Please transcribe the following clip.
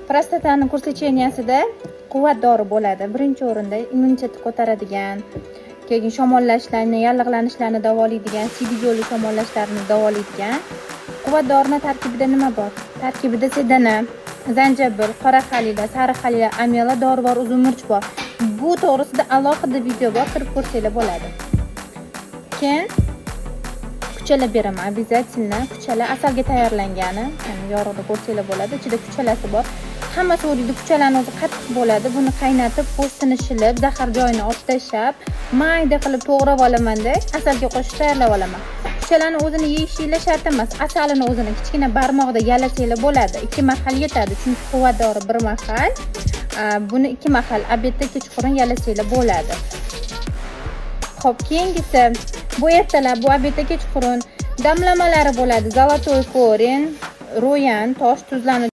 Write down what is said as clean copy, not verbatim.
Prostatani ko'rsatcheniyasida quvvat dori bo'ladi. Birinchi o'rinda immunitetni ko'taradigan, keyin shamollashlarni, yallig'lanishlarni davolaydigan, siydik yo'li shamollashlarni davolaydigan quvvat dorining tarkibida nima bor? Tarkibida sedana, zanjabil, qora xalila, sariq xalila, amela, dorivor uzun murch bor. Bu to'g'risida alohida video bor, kirib ko'rsanglar bo'ladi. Keyin kuchalar beraman, обязательно. Kuchalar asalga tayyorlangani, ya'ni yorug'da ko'rsanglar bo'ladi. Ichida kuchalasi bor. Hamma so'raydi, kuchalarning o'zi qattiq bo'ladi. Buni qaynatib, po'stini shilib, zahar joyini olib tashlab, mayda qilib to'g'rab olamanda, asalga qo'shib tayyorlab olaman. Kuchalarni o'zini yeyishinglar shart emas. Asalini o'zini kichkina barmoqda yalasanglar bo'ladi. 2 mahal yetadi, chunki quvvat dori 1 mahal. Buni 2 mahal obedda kechqurun yalasanglar bo'ladi. Xo'p, keyingisi bu ertalab, bu obedda kechqurun damlamalari bo'ladi. Zolotoy koren, ro'yan, tosh tuzlarni